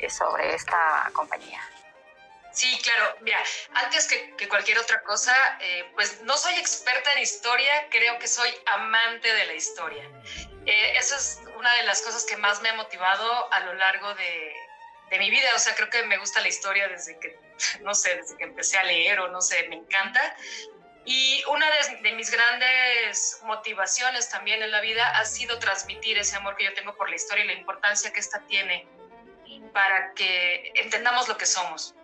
sobre esta compañía. Sí, claro. Mira, antes que cualquier otra cosa, pues no soy experta en historia, creo que soy amante de la historia. Esa es una de las cosas que más me ha motivado a lo largo de mi vida. O sea, creo que me gusta la historia desde que, no sé, desde que empecé a leer o no sé, me encanta. Y una de mis grandes motivaciones también en la vida ha sido transmitir ese amor que yo tengo por la historia y la importancia que esta tiene para que entendamos lo que somos.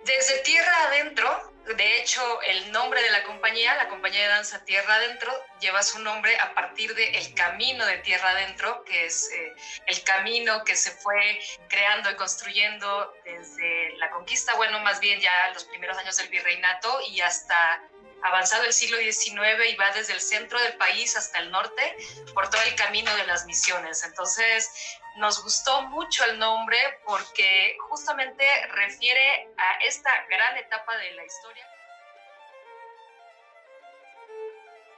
Desde Tierra Adentro, de hecho, el nombre de la compañía de danza Tierra Adentro, lleva su nombre a partir del camino de Tierra Adentro, que es el camino que se fue creando y construyendo desde la conquista, bueno, más bien ya los primeros años del virreinato y hasta avanzado el siglo XIX, y va desde el centro del país hasta el norte por todo el camino de las misiones. Entonces, nos gustó mucho el nombre porque justamente refiere a esta gran etapa de la historia.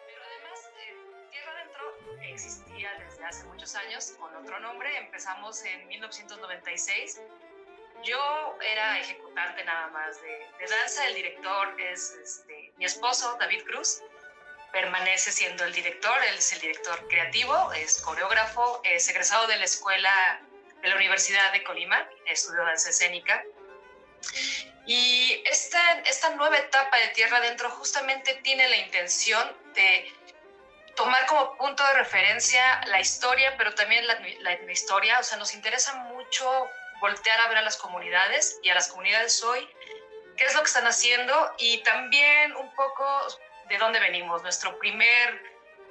Pero además, Tierra Adentro existía desde hace muchos años con otro nombre. Empezamos en 1996. Yo era ejecutante nada más de danza. El director es mi esposo, David Cruz. Permanece siendo el director, él es el director creativo, es coreógrafo, es egresado de la escuela de la Universidad de Colima, estudió danza escénica. Y esta nueva etapa de Tierra Adentro justamente tiene la intención de tomar como punto de referencia la historia, pero también la etnohistoria. O sea, nos interesa mucho voltear a ver a las comunidades y a las comunidades hoy, qué es lo que están haciendo y también un poco de dónde venimos. Nuestro primer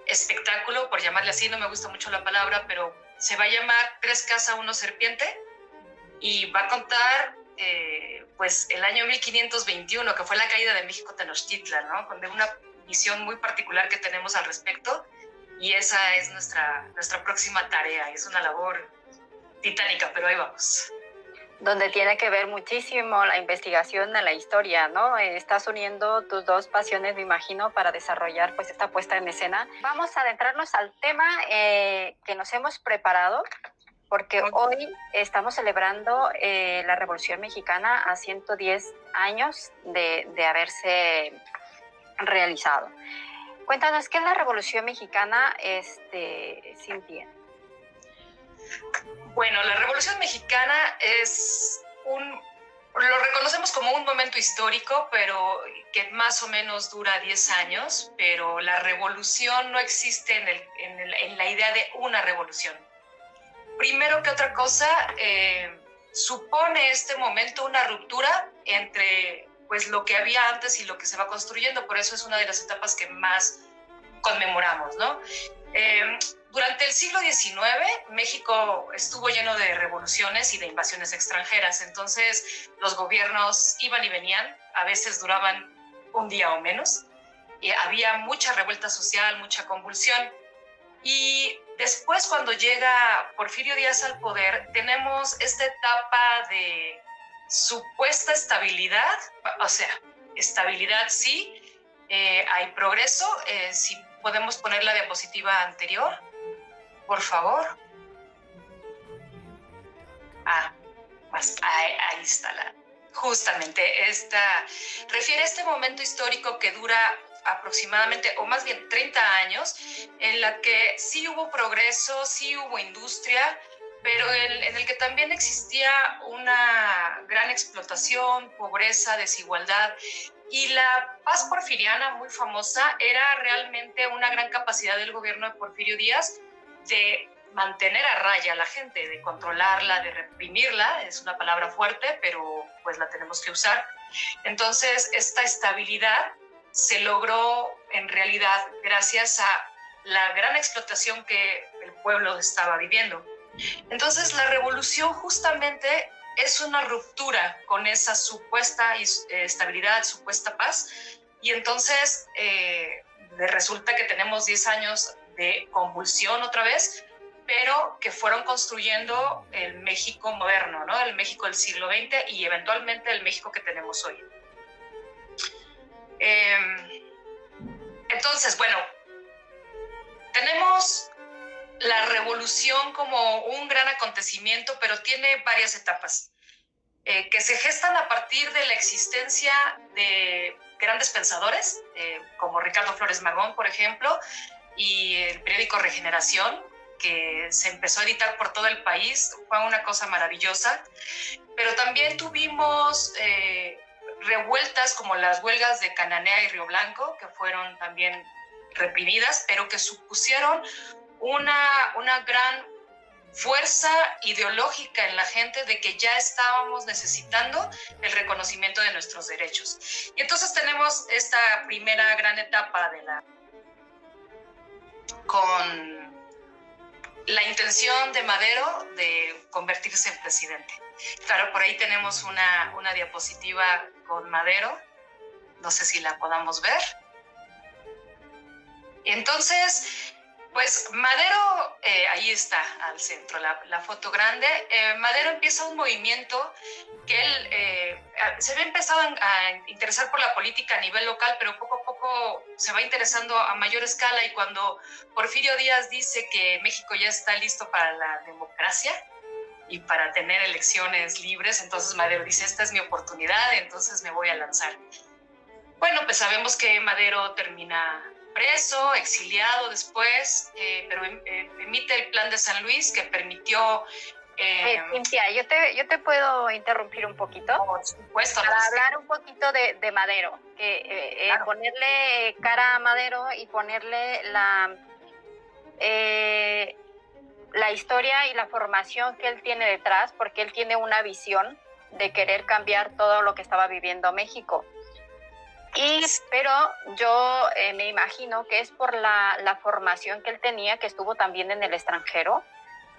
espectáculo, por llamarle así, no me gusta mucho la palabra, pero se va a llamar Tres Caza, Uno Serpiente, y va a contar pues el año 1521, que fue la caída de México Tenochtitlan, ¿no? Con una visión muy particular que tenemos al respecto, y esa es nuestra próxima tarea. Es una labor titánica, pero ahí vamos. Donde tiene que ver muchísimo la investigación de la historia, ¿no? Estás uniendo tus dos pasiones, me imagino, para desarrollar pues esta puesta en escena. Vamos a adentrarnos al tema que nos hemos preparado, porque hoy estamos celebrando la Revolución Mexicana a 110 años de haberse realizado. Cuéntanos, ¿qué es la Revolución Mexicana, Cintia? Bueno, la Revolución Mexicana lo reconocemos como un momento histórico, pero que más o menos dura 10 años, pero la revolución no existe en la idea de una revolución. Primero que otra cosa, supone este momento una ruptura entre pues, lo que había antes y lo que se va construyendo, por eso es una de las etapas que más conmemoramos, ¿no? Durante el siglo XIX, México estuvo lleno de revoluciones y de invasiones extranjeras. Entonces, los gobiernos iban y venían, a veces duraban un día o menos, y había mucha revuelta social, mucha convulsión. Y después, cuando llega Porfirio Díaz al poder, tenemos esta etapa de supuesta estabilidad, o sea, estabilidad sí, hay progreso. Si podemos poner la diapositiva anterior, por favor. Ahí está justamente esta refiere a este momento histórico que dura aproximadamente, o más bien 30 años, en la que sí hubo progreso, sí hubo industria, pero en el que también existía una gran explotación, pobreza, desigualdad. Y la paz porfiriana, muy famosa, era realmente una gran capacidad del gobierno de Porfirio Díaz de mantener a raya a la gente, de controlarla, de reprimirla. Es una palabra fuerte, pero pues la tenemos que usar. Entonces, esta estabilidad se logró en realidad gracias a la gran explotación que el pueblo estaba viviendo. Entonces, la revolución justamente es una ruptura con esa supuesta estabilidad, supuesta paz, y entonces resulta que tenemos 10 años de convulsión otra vez, pero que fueron construyendo el México moderno, ¿no? El México del siglo XX y eventualmente el México que tenemos hoy. Entonces, bueno, tenemos la revolución como un gran acontecimiento, pero tiene varias etapas que se gestan a partir de la existencia de grandes pensadores, como Ricardo Flores Magón, por ejemplo, y el periódico Regeneración, que se empezó a editar por todo el país. Fue una cosa maravillosa. Pero también tuvimos revueltas como las huelgas de Cananea y Río Blanco, que fueron también reprimidas, pero que supusieron una gran fuerza ideológica en la gente de que ya estábamos necesitando el reconocimiento de nuestros derechos. Y entonces tenemos esta primera gran etapa con la intención de Madero de convertirse en presidente. Claro, por ahí tenemos una diapositiva con Madero, no sé si la podamos ver. Entonces, pues Madero, ahí está al centro, la foto grande. Madero empieza un movimiento que él se había empezado a interesar por la política a nivel local, pero poco a poco se va interesando a mayor escala, y cuando Porfirio Díaz dice que México ya está listo para la democracia y para tener elecciones libres, entonces Madero dice, esta es mi oportunidad, entonces me voy a lanzar. Bueno, pues sabemos que Madero termina preso, exiliado después, pero emite el Plan de San Luis, que permitió... Cintia, yo te puedo interrumpir un poquito. Por supuesto. Para hablar un poquito de Madero, claro. Ponerle cara a Madero y ponerle la historia y la formación que él tiene detrás, porque él tiene una visión de querer cambiar todo lo que estaba viviendo México. Pero yo me imagino que es por la formación que él tenía, que estuvo también en el extranjero,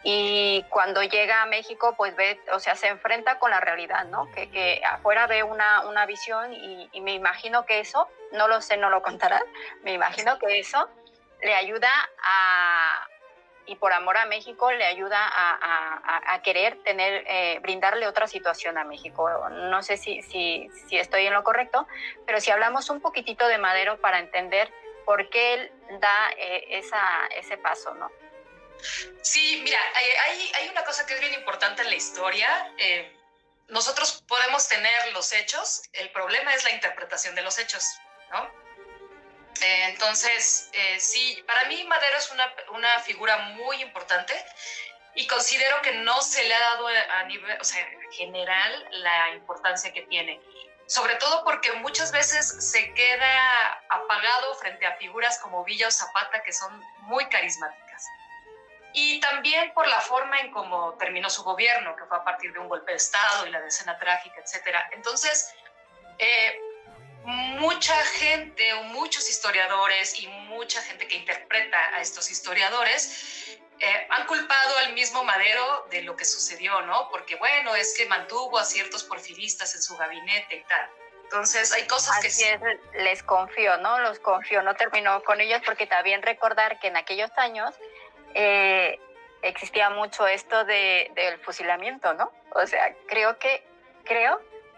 y cuando llega a México, pues ve, o sea, se enfrenta con la realidad, ¿no? Que afuera ve una visión, y me imagino que eso, no lo sé, no lo contará, me imagino que eso le ayuda y por amor a México le ayuda a querer brindarle otra situación a México. No sé si estoy en lo correcto, pero si hablamos un poquitito de Madero para entender por qué él da ese paso, ¿no? Sí, mira, hay una cosa que es bien importante en la historia. Nosotros podemos tener los hechos, el problema es la interpretación de los hechos, ¿no? Entonces, sí, para mí Madero es una figura muy importante, y considero que no se le ha dado a nivel, o sea, general, la importancia que tiene. Sobre todo porque muchas veces se queda apagado frente a figuras como Villa o Zapata, que son muy carismáticas. Y también por la forma en cómo terminó su gobierno, que fue a partir de un golpe de Estado y la decena trágica, etcétera. Entonces, mucha gente, o muchos historiadores y mucha gente que interpreta a estos historiadores han culpado al mismo Madero de lo que sucedió, ¿no? Porque, bueno, es que mantuvo a ciertos porfiristas en su gabinete y tal. Entonces, hay cosas que sí. Les confió, ¿no? Los confió, no terminó con ellos, porque también recordar que en aquellos años existía mucho esto del fusilamiento, ¿no? O sea, creo que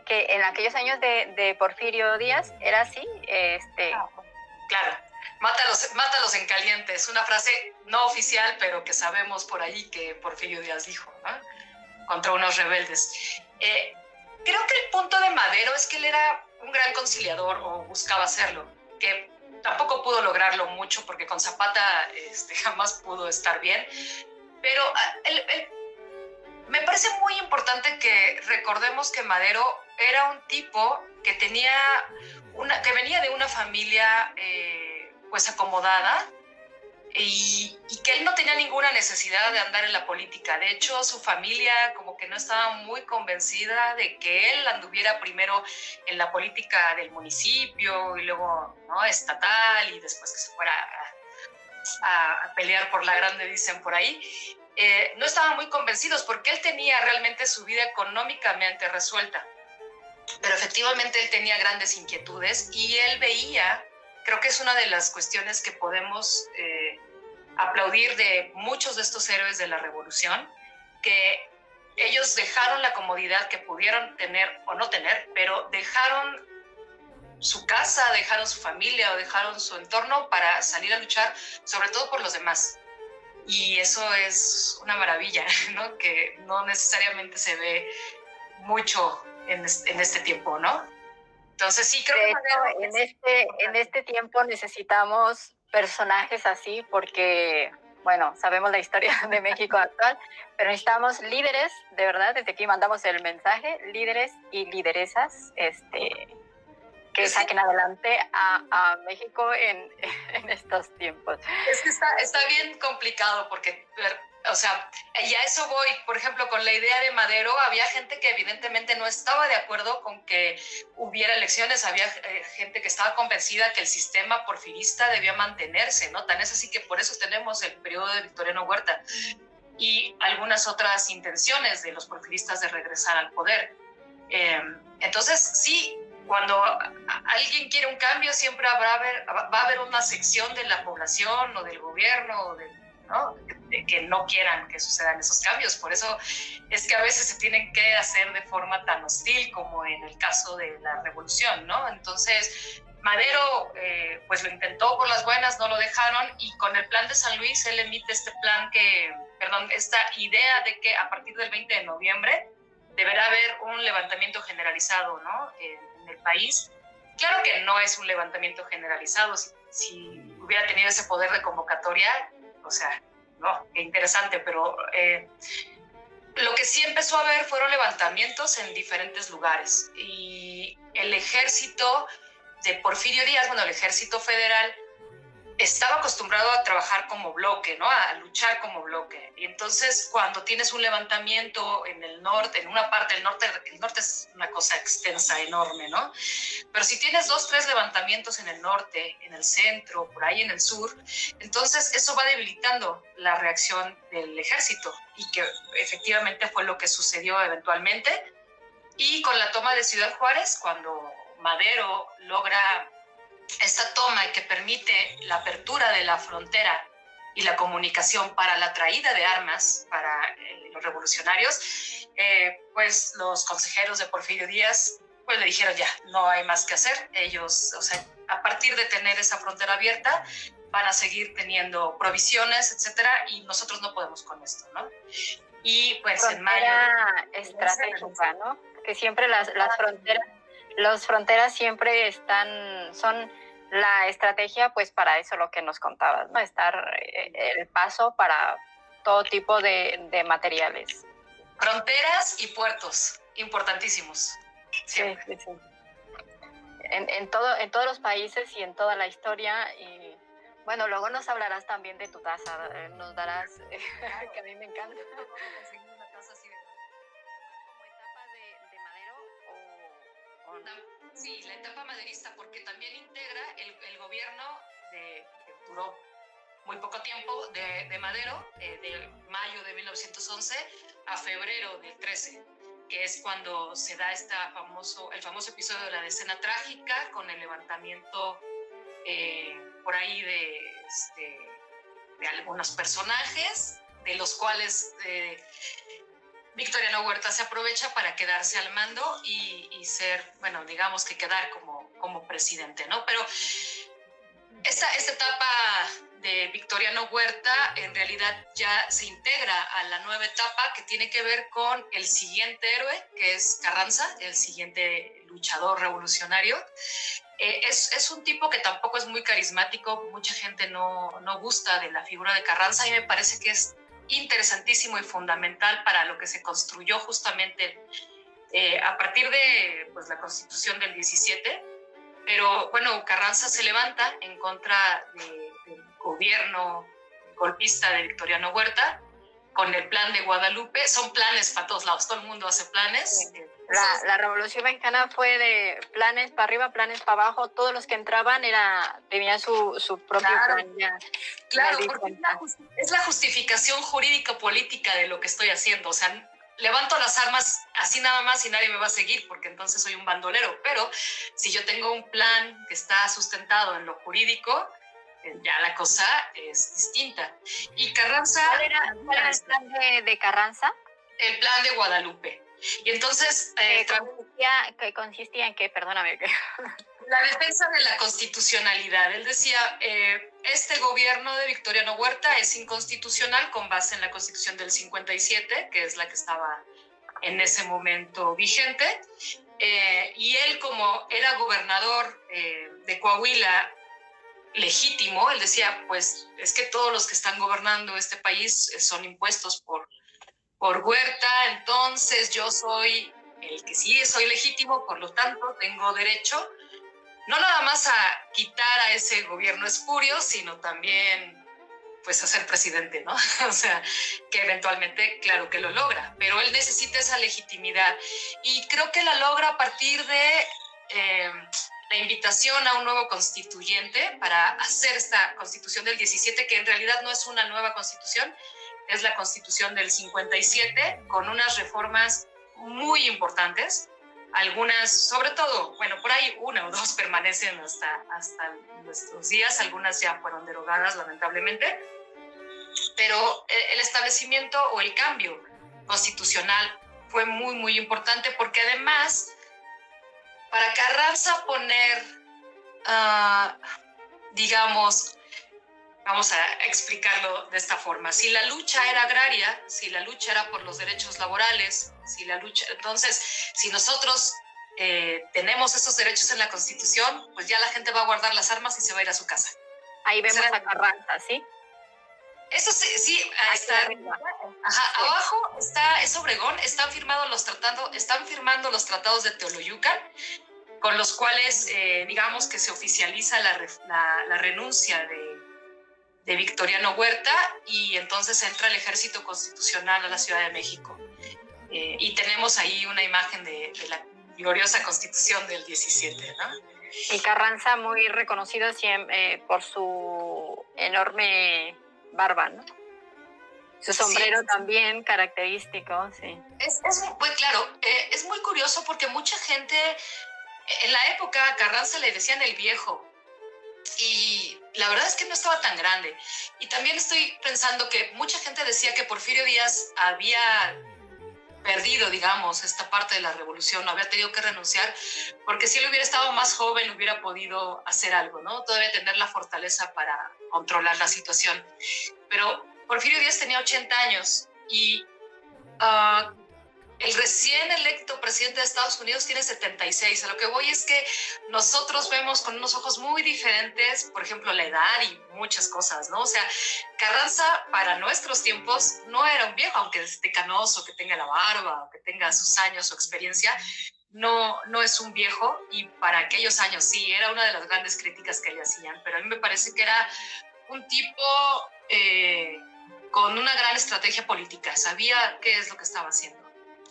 en aquellos años de Porfirio Díaz era así. Claro, mátalos en caliente, es una frase no oficial, pero que sabemos por ahí que Porfirio Díaz dijo, ¿no? Contra unos rebeldes. Creo que el punto de Madero es que él era un gran conciliador, o buscaba hacerlo, que tampoco pudo lograrlo mucho, porque con Zapata jamás pudo estar bien, pero me parece muy importante que recordemos que Madero era un tipo que que venía de una familia pues acomodada, y que él no tenía ninguna necesidad de andar en la política. De hecho, su familia como que no estaba muy convencida de que él anduviera primero en la política del municipio y luego, ¿no?, estatal, y después que se fuera a pelear por la grande, dicen por ahí. No estaban muy convencidos porque él tenía realmente su vida económicamente resuelta, pero efectivamente él tenía grandes inquietudes, y él veía, creo que es una de las cuestiones que podemos aplaudir de muchos de estos héroes de la revolución, que ellos dejaron la comodidad que pudieron tener o no tener, pero dejaron su casa, dejaron su familia o dejaron su entorno para salir a luchar, sobre todo por los demás. y eso es una maravilla, ¿no? Que no necesariamente se ve mucho en este tiempo, ¿no? Entonces sí, creo De que hecho, en este tiempo necesitamos personajes así porque, bueno, sabemos la historia de México actual, pero necesitamos líderes, de verdad, desde aquí mandamos el mensaje, líderes y lideresas, que saquen adelante a México en estos tiempos. Es que está bien complicado porque, o sea, y a eso voy. Por ejemplo, con la idea de Madero, había gente que evidentemente no estaba de acuerdo con que hubiera elecciones, había gente que estaba convencida que el sistema porfirista debía mantenerse, ¿no? Tan es así que por eso tenemos el periodo de Victoriano Huerta y algunas otras intenciones de los porfiristas de regresar al poder. Entonces, sí, cuando alguien quiere un cambio, siempre va a haber una sección de la población o del gobierno, ¿no? De que no quieran que sucedan esos cambios. Por eso es que a veces se tienen que hacer de forma tan hostil como en el caso de la revolución, ¿no? Entonces, Madero pues lo intentó por las buenas, no lo dejaron, y con el plan de San Luis él emite esta idea de que a partir del 20 de noviembre deberá haber un levantamiento generalizado, ¿no? En el país. Claro que no es un levantamiento generalizado. Si hubiera tenido ese poder de convocatoria, o sea, no, qué interesante, pero lo que sí empezó a haber fueron levantamientos en diferentes lugares. Y el ejército de Porfirio Díaz, bueno, el ejército federal, estaba acostumbrado a trabajar como bloque, ¿no? A luchar como bloque. Y entonces, cuando tienes un levantamiento en el norte, en una parte del norte, el norte es una cosa extensa, enorme, ¿no? Pero si tienes 2, 3 levantamientos en el norte, en el centro, por ahí en el sur, entonces eso va debilitando la reacción del ejército, y que efectivamente fue lo que sucedió eventualmente. Y con la toma de Ciudad Juárez, cuando Madero logra esta toma que permite la apertura de la frontera y la comunicación para la traída de armas para los revolucionarios, pues los consejeros de Porfirio Díaz pues le dijeron ya, no hay más que hacer. Ellos, o sea, a partir de tener esa frontera abierta, van a seguir teniendo provisiones, etcétera, y nosotros no podemos con esto, ¿no? Y pues frontera en mayo... estratégica, ¿no? Que siempre las fronteras siempre son la estrategia, pues para eso lo que nos contabas, ¿no? Estar el paso para todo tipo de materiales. Fronteras y puertos, importantísimos. Sí, sí, sí. En todos los países y en toda la historia. Y bueno, luego nos hablarás también de tu taza, nos darás, que a mí me encanta. Una taza así de... ¿Como etapa de Madero o no? Sí, la etapa maderista, porque también integra el gobierno que duró muy poco tiempo de Madero, de mayo de 1911 a febrero del 13, que es cuando se da el famoso episodio de la decena trágica, con el levantamiento por ahí de algunos personajes, de los cuales Victoriano Huerta se aprovecha para quedarse al mando y ser, bueno, digamos que quedar como presidente, ¿no? Pero esta etapa de Victoriano Huerta en realidad ya se integra a la nueva etapa que tiene que ver con el siguiente héroe, que es Carranza, el siguiente luchador revolucionario. Es un tipo que tampoco es muy carismático, mucha gente no gusta de la figura de Carranza, y me parece que es interesantísimo y fundamental para lo que se construyó justamente a partir de pues, la Constitución del 17. Pero bueno, Carranza se levanta en contra del gobierno golpista de Victoriano Huerta con el plan de Guadalupe. Son planes para todos lados, todo el mundo hace planes. La Revolución Mexicana fue de planes para arriba, planes para abajo. Todos los que entraban tenían su propio plan. Claro, porque es la justificación jurídico-política de lo que estoy haciendo. O sea, levanto las armas así nada más y nadie me va a seguir, porque entonces soy un bandolero. Pero si yo tengo un plan que está sustentado en lo jurídico, ya la cosa es distinta. Y Carranza... ¿Cuál era el plan de Carranza? El plan de Guadalupe. Y entonces... ¿Que consistía en qué? Perdóname. La defensa de la constitucionalidad. Él decía, este gobierno de Victoriano Huerta es inconstitucional con base en la Constitución del 57, que es la que estaba en ese momento vigente, y él, como era gobernador de Coahuila legítimo, él decía, pues es que todos los que están gobernando este país son impuestos por Huerta, entonces yo soy el que sí soy legítimo, por lo tanto tengo derecho no nada más a quitar a ese gobierno espurio, sino también pues a ser presidente, ¿no? O sea, que eventualmente, claro que lo logra, pero él necesita esa legitimidad y creo que la logra a partir de la invitación a un nuevo constituyente para hacer esta constitución del 17, que en realidad no es una nueva constitución, es la constitución del 57, con unas reformas muy importantes. Algunas, sobre todo, bueno, por ahí una o dos permanecen hasta nuestros días, algunas ya fueron derogadas lamentablemente, pero el establecimiento o el cambio constitucional fue muy, muy importante porque además, para Carranza poner, digamos, vamos a explicarlo de esta forma, si la lucha era agraria, si la lucha era por los derechos laborales, si la lucha, entonces, si nosotros tenemos esos derechos en la Constitución, pues ya la gente va a guardar las armas y se va a ir a su casa. Ahí vemos a Carranza, ¿sí? Eso sí, sí, está arriba. Ajá, sí. Abajo es Obregón, están firmando los tratados de Teoloyucan, con los cuales, digamos que se oficializa la renuncia de Victoriano Huerta, y entonces entra el ejército constitucional a la Ciudad de México. Y tenemos ahí una imagen de la gloriosa Constitución del 17, ¿no? Y Carranza muy reconocido por su enorme barba, ¿no? Su sombrero sí, también característico, sí. Pues claro, es muy curioso porque mucha gente, en la época a Carranza le decían el viejo, y la verdad es que no estaba tan grande. Y también estoy pensando que mucha gente decía que Porfirio Díaz había perdido, digamos, esta parte de la revolución, había tenido que renunciar, porque si él hubiera estado más joven hubiera podido hacer algo, ¿no? Todavía tener la fortaleza para controlar la situación. Pero Porfirio Díaz tenía 80 años y el recién electo presidente de Estados Unidos tiene 76. A lo que voy es que nosotros vemos con unos ojos muy diferentes, por ejemplo, la edad y muchas cosas, ¿no? O sea, Carranza para nuestros tiempos no era un viejo, aunque esté canoso, que tenga la barba, o que tenga sus años o experiencia, no es un viejo, y para aquellos años sí, era una de las grandes críticas que le hacían, pero a mí me parece que era un tipo con una gran estrategia política, sabía qué es lo que estaba haciendo.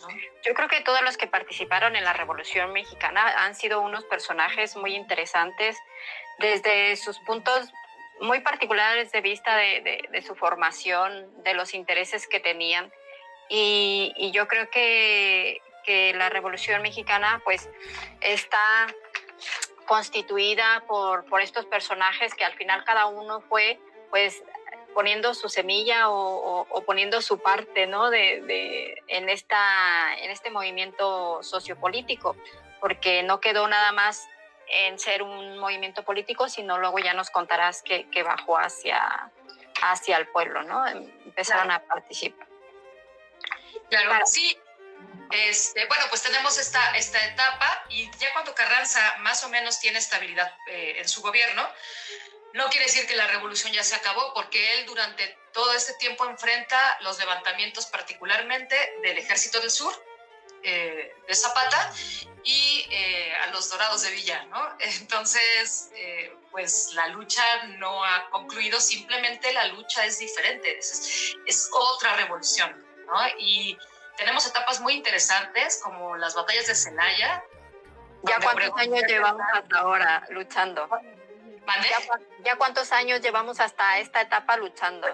¿No? Yo creo que todos los que participaron en la Revolución Mexicana han sido unos personajes muy interesantes desde sus puntos muy particulares de vista de su formación, de los intereses que tenían. Y yo creo que la Revolución Mexicana pues está constituida por estos personajes que al final cada uno fue pues poniendo su semilla o poniendo su parte, ¿no? en este movimiento sociopolítico, porque no quedó nada más en ser un movimiento político, sino luego ya nos contarás que bajó hacia el pueblo, ¿no? Empezaron a participar. Claro, sí. Bueno, pues tenemos esta etapa, y ya cuando Carranza más o menos tiene estabilidad en su gobierno, no quiere decir que la revolución ya se acabó, porque él durante todo este tiempo enfrenta los levantamientos particularmente del Ejército del Sur, de Zapata, y a los Dorados de Villa, ¿no? Entonces, pues la lucha no ha concluido, simplemente la lucha es diferente, es otra revolución, ¿no? Y tenemos etapas muy interesantes como las batallas de Celaya. ¿Ya cuántos años llevamos hasta ahora luchando? ¿Ya cuántos años llevamos hasta esta etapa luchando?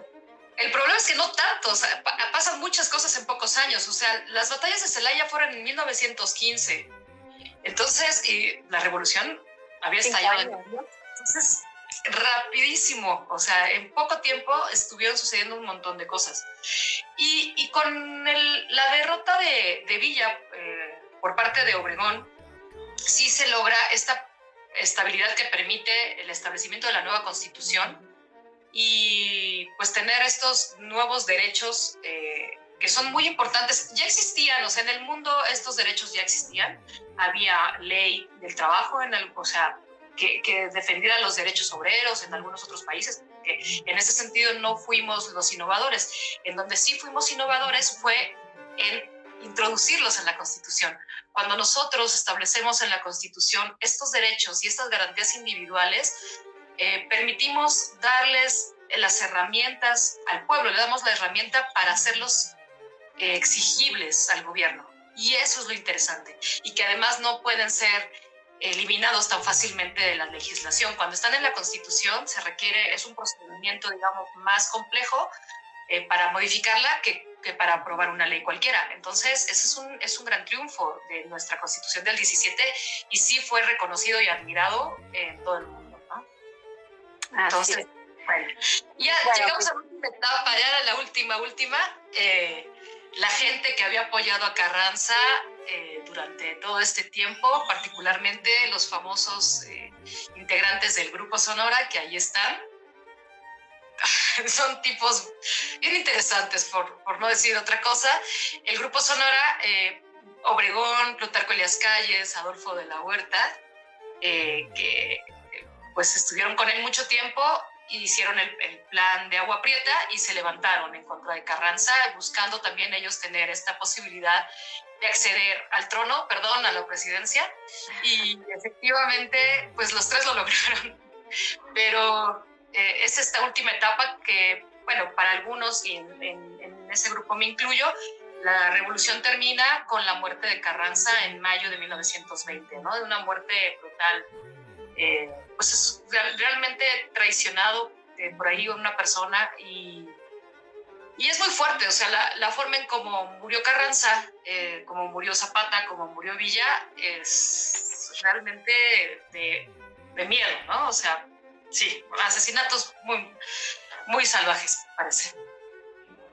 El problema es que no tanto, o sea, pasan muchas cosas en pocos años. O sea, las batallas de Celaya fueron en 1915. Entonces, la revolución había estallado. Entonces, rapidísimo, o sea, en poco tiempo estuvieron sucediendo un montón de cosas. Y con la derrota de Villa por parte de Obregón, sí se logra esta estabilidad que permite el establecimiento de la nueva Constitución, y pues tener estos nuevos derechos que son muy importantes. Ya existían, o sea, en el mundo estos derechos ya existían. Había ley del trabajo, o sea, que defendiera los derechos obreros en algunos otros países, que en ese sentido no fuimos los innovadores. En donde sí fuimos innovadores fue en introducirlos en la Constitución. Cuando nosotros establecemos en la Constitución estos derechos y estas garantías individuales, permitimos darles las herramientas al pueblo, le damos la herramienta para hacerlos exigibles al gobierno. Y eso es lo interesante. Y que además no pueden ser eliminados tan fácilmente de la legislación. Cuando están en la Constitución se requiere, es un procedimiento, digamos, más complejo para modificarla que para aprobar una ley cualquiera. Entonces, ese es un gran triunfo de nuestra Constitución del 17 y sí fue reconocido y admirado en todo el mundo, ¿no? Entonces, bueno, ya llegamos a la última etapa, ya la última. La gente que había apoyado a Carranza durante todo este tiempo, particularmente los famosos integrantes del Grupo Sonora, que ahí están. Son tipos bien interesantes, por no decir otra cosa. El Grupo Sonora, Obregón, Plutarco Elías Calles, Adolfo de la Huerta, que pues estuvieron con él mucho tiempo, hicieron el plan de Agua Prieta y se levantaron en contra de Carranza, buscando también ellos tener esta posibilidad de acceder al trono, a la presidencia, y efectivamente pues los tres lo lograron. Pero es esta última etapa que, bueno, para algunos, y en ese grupo me incluyo, la revolución termina con la muerte de Carranza en mayo de 1920, ¿no? De una muerte brutal. Pues es realmente traicionado por ahí una persona y es muy fuerte, o sea, la forma en cómo murió Carranza, como murió Zapata, como murió Villa, es realmente de miedo, ¿no? O sea, sí, asesinatos muy, muy salvajes, parece.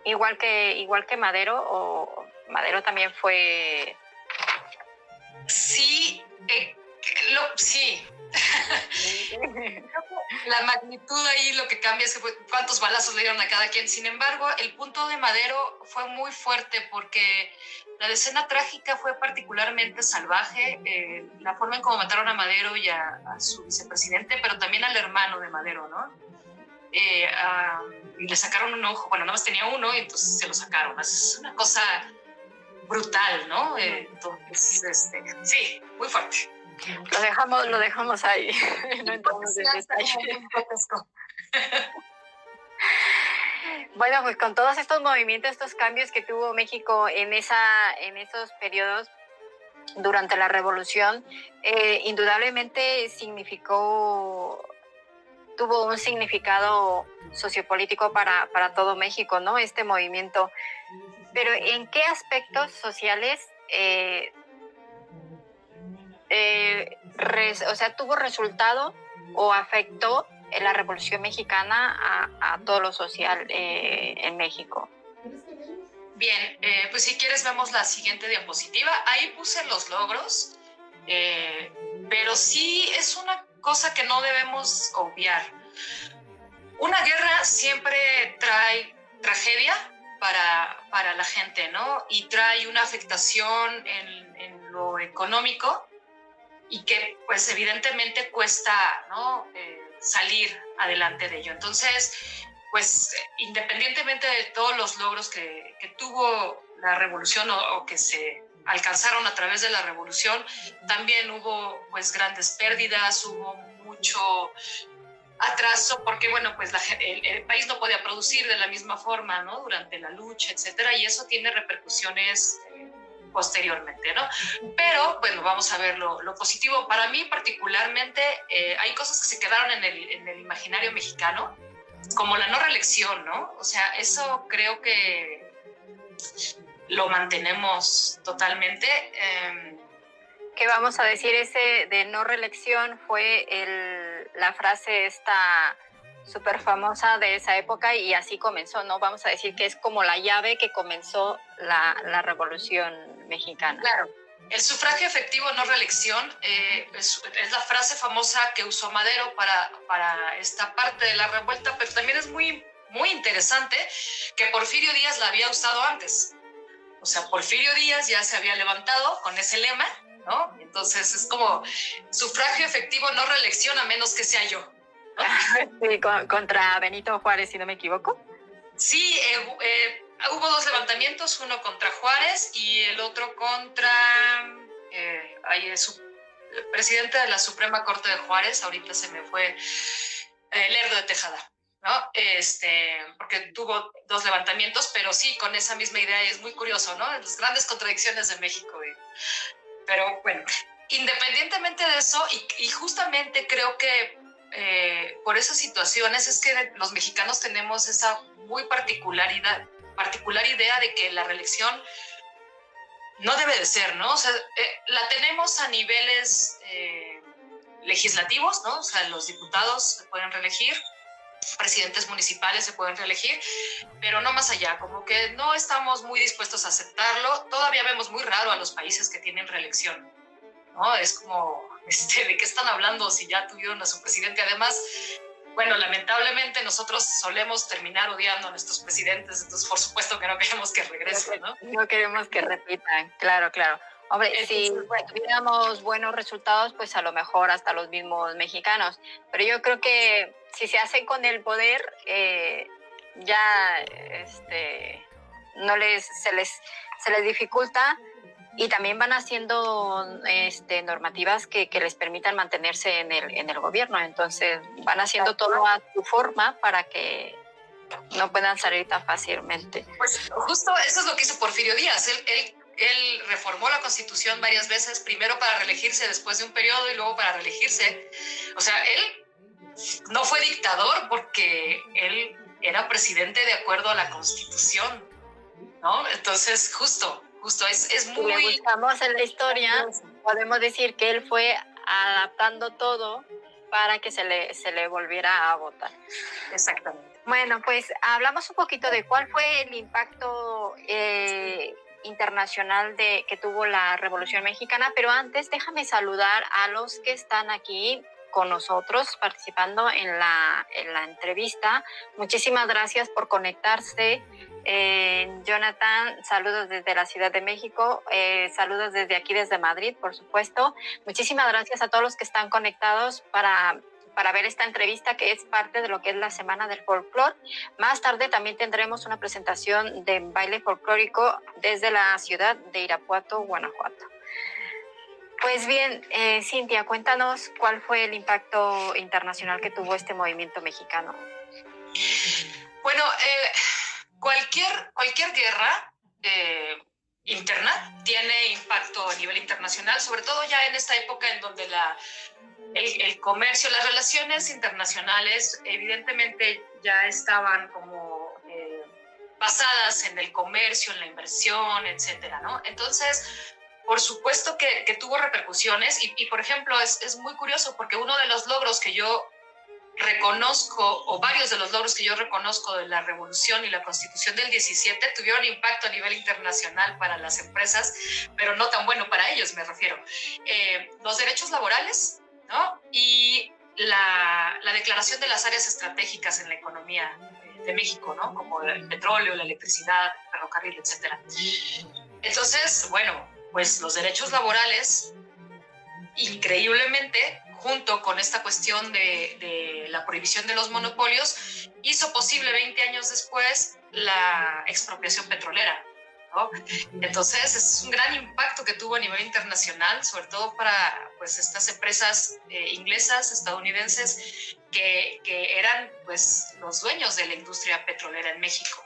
Igual que Madero, o Madero también fue... Sí, sí. La magnitud ahí lo que cambia es cuántos balazos le dieron a cada quien. Sin embargo, el punto de Madero fue muy fuerte porque la escena trágica fue particularmente salvaje. La forma en cómo mataron a Madero y a su vicepresidente, pero también al hermano de Madero, ¿no? Y le sacaron un ojo, bueno, nada más tenía uno y entonces se lo sacaron. Es una cosa brutal, ¿no? Entonces, sí, muy fuerte. Lo dejamos ahí. No entramos en detalle. Bueno, pues con todos estos movimientos, estos cambios que tuvo México en esos periodos durante la Revolución, indudablemente tuvo un significado sociopolítico para todo México, ¿no? Este movimiento. Pero ¿en qué aspectos sociales tuvo resultado o afectó la Revolución Mexicana a todo lo social en México? Bien, pues si quieres vemos la siguiente diapositiva. Ahí puse los logros, pero sí es una cosa que no debemos obviar. Una guerra siempre trae tragedia para la gente, ¿no? Y trae una afectación en lo económico y que pues evidentemente cuesta, ¿no? Salir adelante de ello. Entonces, pues independientemente de todos los logros que tuvo la revolución o que se alcanzaron a través de la revolución, también hubo pues grandes pérdidas, hubo mucho atraso porque, bueno, pues el país no podía producir de la misma forma, ¿no? Durante la lucha, etcétera, y eso tiene repercusiones posteriormente, ¿no? Pero, bueno, vamos a ver lo positivo. Para mí, particularmente, hay cosas que se quedaron en el imaginario mexicano, como la no reelección, ¿no? O sea, eso creo que lo mantenemos totalmente. ¿Qué vamos a decir? Ese de no reelección fue la frase esta súper famosa de esa época y así comenzó, ¿no? Vamos a decir que es como la llave que comenzó la Revolución Mexicana. Claro, El sufragio efectivo, no reelección, es la frase famosa que usó Madero para esta parte de la revuelta, pero también es muy, muy interesante que Porfirio Díaz la había usado antes. O sea, Porfirio Díaz ya se había levantado con ese lema, ¿no? Entonces es como sufragio efectivo, no reelección, a menos que sea yo, ¿no? Sí, contra Benito Juárez, si no me equivoco. Sí, hubo dos levantamientos, uno contra Juárez y el otro contra el presidente de la Suprema Corte de Juárez, ahorita se me fue, Lerdo de Tejada, ¿no? Porque tuvo dos levantamientos, pero sí, con esa misma idea, y es muy curioso, ¿no? Las grandes contradicciones de México. Pero bueno, independienmente de eso, y justamente creo que por esas situaciones es que los mexicanos tenemos esa muy particular idea de que la reelección no debe de ser, ¿no? O sea, la tenemos a niveles legislativos, ¿no? O sea, los diputados se pueden reelegir, presidentes municipales se pueden reelegir, pero no más allá, como que no estamos muy dispuestos a aceptarlo. Todavía vemos muy raro a los países que tienen reelección, ¿no? Es como, ¿de qué están hablando si ya tuvieron a su presidente? Además, bueno, lamentablemente nosotros solemos terminar odiando a nuestros presidentes, entonces por supuesto que no queremos que regresen, ¿no? No queremos que repitan, claro, claro. Hombre, entonces, si tuviéramos buenos resultados, pues a lo mejor hasta los mismos mexicanos. Pero yo creo que si se hace con el poder, ya no se les dificulta, y también van haciendo normativas que les permitan mantenerse en el gobierno. Entonces van haciendo todo a su forma para que no puedan salir tan fácilmente. Pues justo eso es lo que hizo Porfirio Díaz. Él reformó la Constitución varias veces, primero para reelegirse después de un periodo y luego para reelegirse. O sea, él no fue dictador porque él era presidente de acuerdo a la Constitución, ¿no? Entonces, justo, es muy... Si le buscamos en la historia, podemos decir que él fue adaptando todo para que se le volviera a votar. Exactamente. Bueno, pues hablamos un poquito de cuál fue el impacto internacional que tuvo la Revolución Mexicana, pero antes déjame saludar a los que están aquí con nosotros participando en la entrevista. Muchísimas gracias por conectarse. Jonathan, saludos desde la Ciudad de México, saludos desde aquí, desde Madrid, por supuesto. Muchísimas gracias a todos los que están conectados para ver esta entrevista, que es parte de lo que es la Semana del Folclor. Más tarde también tendremos una presentación de baile folclórico desde la ciudad de Irapuato, Guanajuato. Pues bien, Cintia, cuéntanos cuál fue el impacto internacional que tuvo este movimiento mexicano. Bueno, cualquier guerra interna tiene impacto a nivel internacional, sobre todo ya en esta época en donde el comercio, las relaciones internacionales evidentemente ya estaban como basadas en el comercio, en la inversión, etcétera, ¿no? Entonces, por supuesto que tuvo repercusiones y por ejemplo, es muy curioso porque uno de los logros que yo reconozco, o varios de los logros que yo reconozco de la Revolución y la Constitución del 17 tuvieron impacto a nivel internacional para las empresas, pero no tan bueno para ellos, me refiero. Los derechos laborales, ¿no? Y la declaración de las áreas estratégicas en la economía de México, ¿no? Como el petróleo, la electricidad, el ferrocarril, etc. Entonces, bueno, pues los derechos laborales, increíblemente, junto con esta cuestión de la prohibición de los monopolios, hizo posible 20 años después la expropiación petrolera, ¿no? Entonces es un gran impacto que tuvo a nivel internacional, sobre todo para pues, estas empresas inglesas, estadounidenses, que eran pues, los dueños de la industria petrolera en México.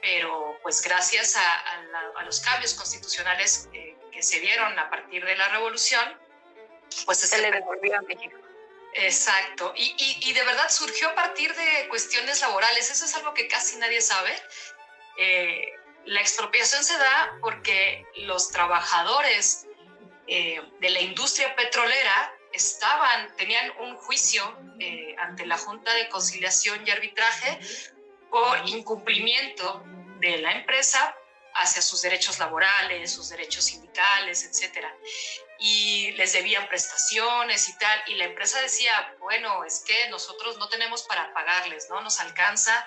Pero pues gracias a los cambios constitucionales que se dieron a partir de la Revolución, pues se le devolvió a México. Exacto, y de verdad surgió a partir de cuestiones laborales. Eso es algo que casi nadie sabe. La expropiación se da porque los trabajadores de la industria petrolera tenían un juicio ante la Junta de Conciliación y Arbitraje por incumplimiento de la empresa hacia sus derechos laborales, sus derechos sindicales, etcétera. Y les debían prestaciones y tal, y la empresa decía, bueno, es que nosotros no tenemos para pagarles, no nos alcanza,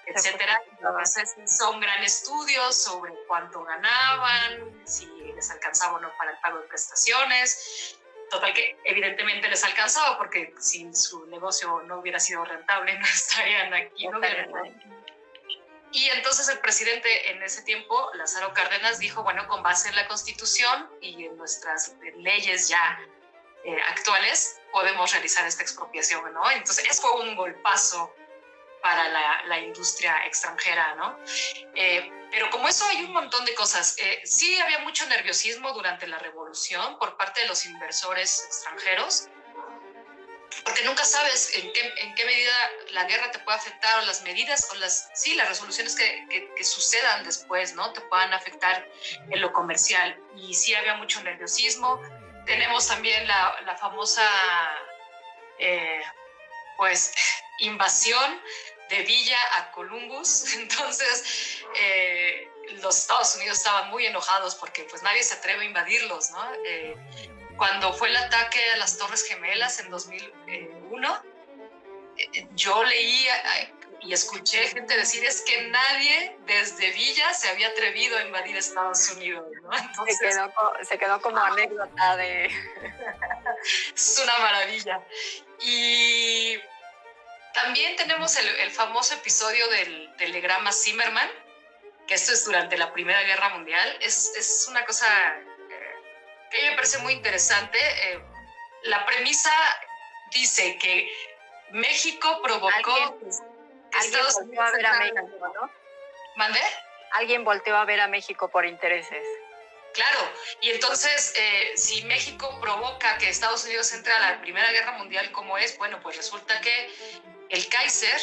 etcétera. Entonces hizo un gran estudio sobre cuánto ganaban, si les alcanzaba o no para el pago de prestaciones. Total que evidentemente les alcanzaba, porque si su negocio no hubiera sido rentable no estarían aquí, no hubieran... Y entonces el presidente en ese tiempo, Lázaro Cárdenas, dijo, bueno, con base en la Constitución y en nuestras leyes ya actuales, podemos realizar esta expropiación, ¿no? Entonces, fue un golpazo para la industria extranjera, ¿no? Pero como eso hay un montón de cosas. Sí había mucho nerviosismo durante la revolución por parte de los inversores extranjeros, porque nunca sabes en qué medida la guerra te puede afectar, o las medidas, o las resoluciones que sucedan después, ¿no? Te puedan afectar en lo comercial. Y sí había mucho nerviosismo. Tenemos también la famosa, pues, invasión de Villa a Columbus. Entonces, los Estados Unidos estaban muy enojados porque pues nadie se atreve a invadirlos, ¿no? Cuando fue el ataque a las Torres Gemelas en 2001, yo leí y escuché gente decir, es que nadie desde Villa se había atrevido a invadir Estados Unidos, ¿no? Entonces, se quedó como anécdota de... Es una maravilla. Y también tenemos el famoso episodio del telegrama Zimmerman, que esto es durante la Primera Guerra Mundial. Es una cosa que a mí me parece muy interesante. La premisa dice que México provocó... ¿Alguien volteó a ver a México, ¿no? ¿Mandé? Alguien volteó a ver a México por intereses. Claro, y entonces si México provoca que Estados Unidos entre a la Primera Guerra Mundial como es, bueno, pues resulta que el Kaiser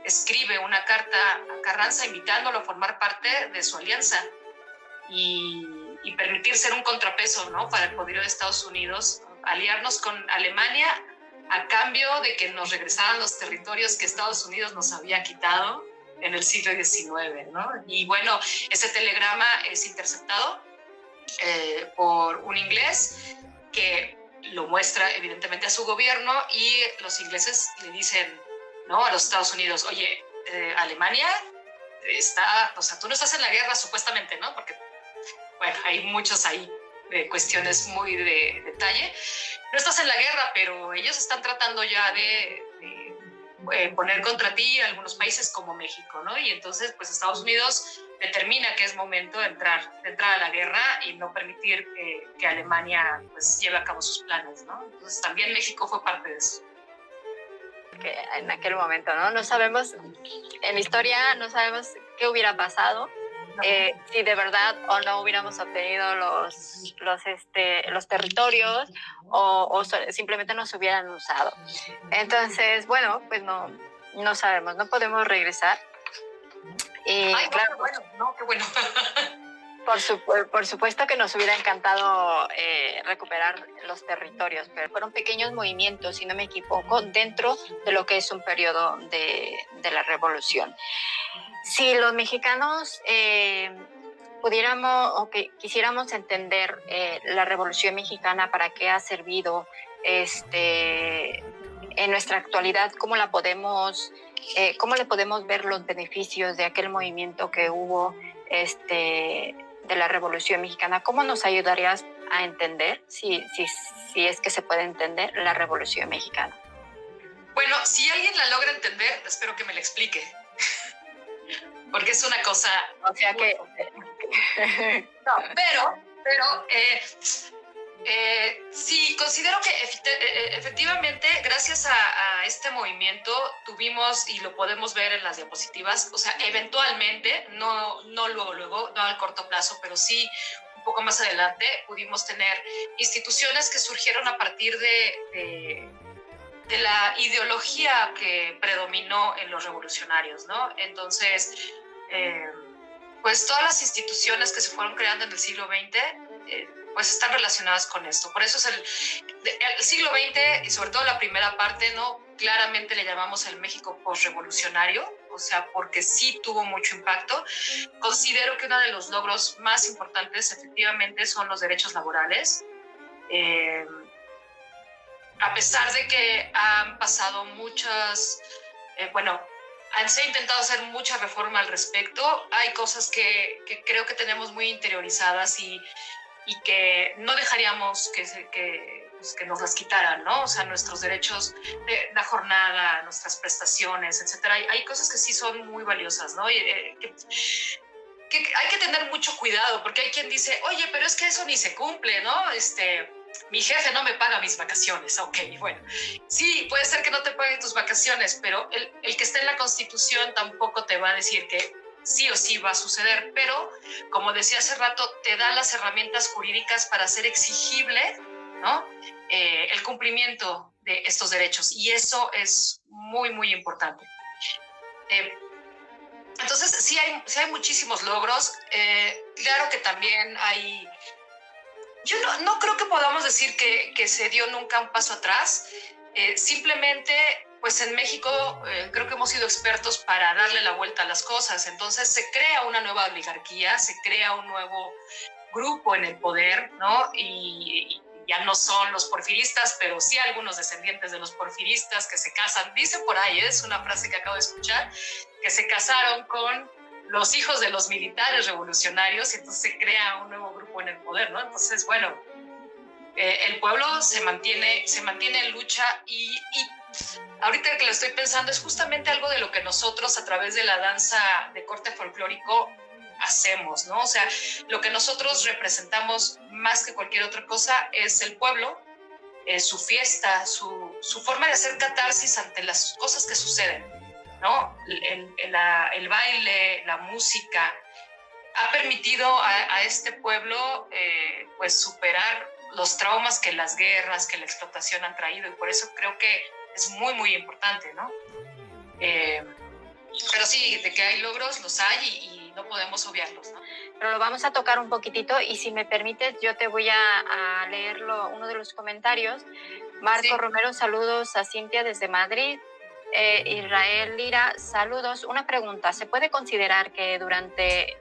escribe una carta a Carranza invitándolo a formar parte de su alianza y permitir ser un contrapeso, ¿no?, para el poderío de Estados Unidos, aliarnos con Alemania a cambio de que nos regresaran los territorios que Estados Unidos nos había quitado en el siglo XIX, ¿no? Y bueno, ese telegrama es interceptado por un inglés que lo muestra evidentemente a su gobierno, y los ingleses le dicen, ¿no?, a los Estados Unidos, oye, Alemania está, o sea, tú no estás en la guerra supuestamente, ¿no? Porque, bueno, hay muchos ahí cuestiones muy de detalle. No estás en la guerra, pero ellos están tratando ya de poner contra ti a algunos países como México, ¿no? Y entonces, pues Estados Unidos determina que es momento de entrar a la guerra y no permitir que Alemania pues lleve a cabo sus planes, ¿no? Entonces también México fue parte de eso. Que en aquel momento, ¿no? No sabemos, en la historia no sabemos qué hubiera pasado, si de verdad o no hubiéramos obtenido los territorios o simplemente nos hubieran usado. Entonces, bueno, pues no sabemos, no podemos regresar. Ay, claro, qué bueno, no, qué bueno. Por supuesto que nos hubiera encantado recuperar los territorios, pero fueron pequeños movimientos, si no me equivoco, dentro de lo que es un periodo de la revolución. Si los mexicanos pudiéramos o que quisiéramos entender la Revolución Mexicana, para qué ha servido en nuestra actualidad, cómo le podemos ver los beneficios de aquel movimiento que hubo de la Revolución Mexicana, ¿cómo nos ayudarías a entender, si es que se puede entender, la Revolución Mexicana? Bueno, si alguien la logra entender, espero que me la explique. Porque es una cosa... O sea que... No, pero sí, considero que efectivamente, gracias a este movimiento tuvimos, y lo podemos ver en las diapositivas, o sea, eventualmente, no luego, no al corto plazo, pero sí un poco más adelante, pudimos tener instituciones que surgieron a partir de la ideología que predominó en los revolucionarios, ¿no? Entonces, pues todas las instituciones que se fueron creando en el siglo XX, pues están relacionadas con esto. Por eso es el siglo XX, y sobre todo la primera parte, ¿no?, claramente le llamamos el México postrevolucionario, o sea, porque sí tuvo mucho impacto. Considero que uno de los logros más importantes efectivamente son los derechos laborales. A pesar de que han pasado muchas, bueno, se ha intentado hacer mucha reforma al respecto, hay cosas que creo que tenemos muy interiorizadas y que no dejaríamos que nos las quitaran, ¿no? O sea, nuestros derechos de la jornada, nuestras prestaciones, etcétera. Hay cosas que sí son muy valiosas, ¿no? Que hay que tener mucho cuidado, porque hay quien dice, oye, pero es que eso ni se cumple, ¿no? Mi jefe no me paga mis vacaciones. Ok, bueno, sí, puede ser que no te pague tus vacaciones, pero el que esté en la Constitución tampoco te va a decir que sí o sí va a suceder, pero como decía hace rato, te da las herramientas jurídicas para hacer exigible, ¿no? El cumplimiento de estos derechos, y eso es muy, muy importante. Entonces, sí hay muchísimos logros. Claro que también hay... Yo no creo que podamos decir que se dio nunca un paso atrás. Simplemente, pues en México creo que hemos sido expertos para darle la vuelta a las cosas. Entonces se crea una nueva oligarquía, se crea un nuevo grupo en el poder, ¿no? Y ya no son los porfiristas, pero sí algunos descendientes de los porfiristas que se casan. Dice por ahí, es una frase que acabo de escuchar, que se casaron con los hijos de los militares revolucionarios, y entonces se crea un nuevo grupo en el poder, ¿no? Entonces, bueno, el pueblo se mantiene en lucha, y ahorita que lo estoy pensando es justamente algo de lo que nosotros a través de la danza de corte folclórico hacemos, ¿no? O sea, lo que nosotros representamos más que cualquier otra cosa es el pueblo, su fiesta, su forma de hacer catarsis ante las cosas que suceden, ¿no? El baile, la música, ha permitido a este pueblo pues superar los traumas que las guerras, que la explotación han traído, y por eso creo que es muy, muy importante, ¿no? Pero sí, de que hay logros, los hay, y no podemos obviarlos, ¿no? Pero lo vamos a tocar un poquitito, y si me permites, yo te voy a leer uno de los comentarios. Marco sí. Romero, saludos a Cintia desde Madrid. Israel Lira, saludos. Una pregunta, ¿se puede considerar que durante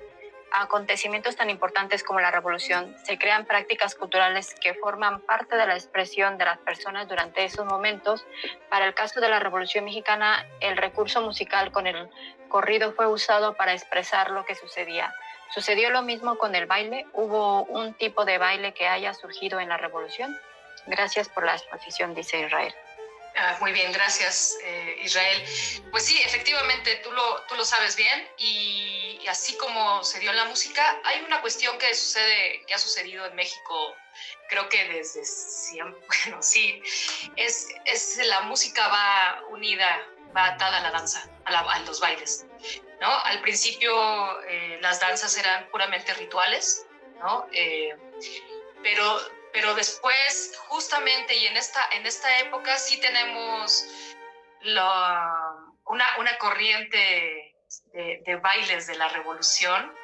acontecimientos tan importantes como la Revolución se crean prácticas culturales que forman parte de la expresión de las personas durante esos momentos? Para el caso de la Revolución Mexicana, el recurso musical con el corrido fue usado para expresar lo que sucedía. ¿Sucedió lo mismo con el baile? ¿Hubo un tipo de baile que haya surgido en la Revolución? Gracias por la exposición, dice Israel. Muy bien, gracias, Israel. Pues sí, efectivamente, tú lo sabes bien, y así como se dio en la música, hay una cuestión que ha sucedido en México, creo que desde siempre. Bueno, sí, la música va unida, va atada a la danza, a los bailes, ¿no? Al principio las danzas eran puramente rituales, ¿no? Pero después, justamente, y en esta época sí tenemos una corriente de bailes de la Revolución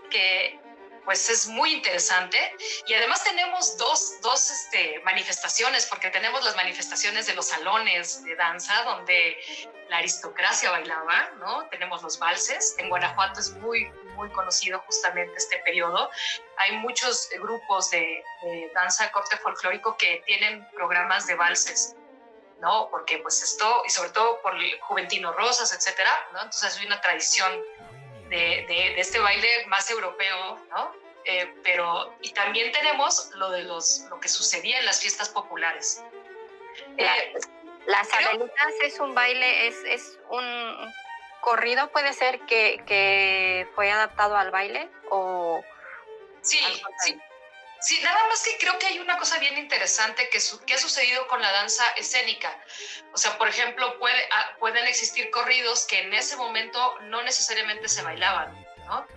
que pues es muy interesante, y además tenemos dos manifestaciones, porque tenemos las manifestaciones de los salones de danza donde la aristocracia bailaba, ¿no? Tenemos los valses. En Guanajuato es muy, muy conocido justamente este periodo. Hay muchos grupos de danza corte folclórico que tienen programas de valses, ¿no? Porque pues esto, y sobre todo por el Juventino Rosas, etcétera, ¿no? Entonces hay una tradición de este baile más europeo, ¿no? Y también tenemos lo que sucedía en las fiestas populares. Las Adelitas es un baile, es un corrido, puede ser que fue adaptado al baile, o... Sí, sí. Sí, nada más que creo que hay una cosa bien interesante que ha sucedido con la danza escénica. O sea, por ejemplo, pueden existir corridos que en ese momento no necesariamente se bailaban, ¿no?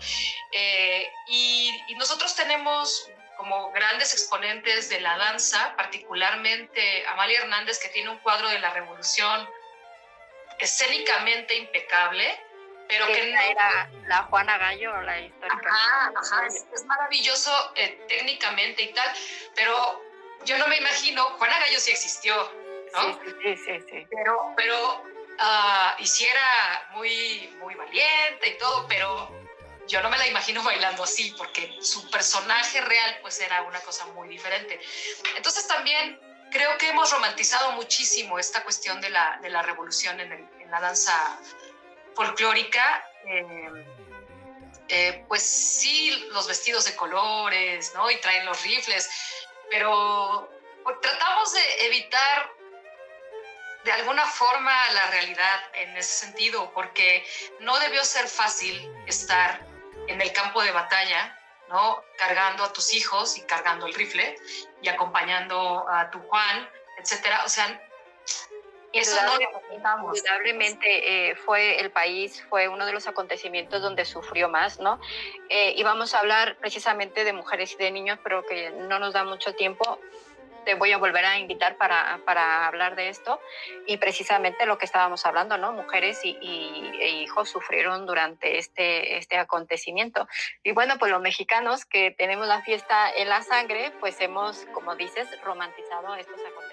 Y nosotros tenemos como grandes exponentes de la danza, particularmente Amalia Hernández, que tiene un cuadro de la Revolución escénicamente impecable, pero que no era la Juana Gallo, la histórica. Ajá, es maravilloso técnicamente y tal, pero yo no me imagino, Juana Gallo sí existió, ¿no? Sí. Pero y sí era muy, muy valiente y todo, pero yo no me la imagino bailando así, porque su personaje real pues era una cosa muy diferente. Entonces también creo que hemos romantizado muchísimo esta cuestión de la revolución en la danza folclórica. Pues sí, los vestidos de colores, ¿no? Y traen los rifles, pero pues, tratamos de evitar de alguna forma la realidad en ese sentido, porque no debió ser fácil estar en el campo de batalla, ¿no? Cargando a tus hijos y cargando el rifle y acompañando a tu Juan, etcétera. O sea, eso no lo contamos. Indudablemente fue el país, fue uno de los acontecimientos donde sufrió más, ¿no? Y vamos a hablar precisamente de mujeres y de niños, pero que no nos da mucho tiempo. Te voy a volver a invitar para hablar de esto y precisamente lo que estábamos hablando, ¿no? Mujeres e hijos sufrieron durante este acontecimiento. Y bueno, pues los mexicanos que tenemos la fiesta en la sangre, pues hemos, como dices, romantizado estos acontecimientos.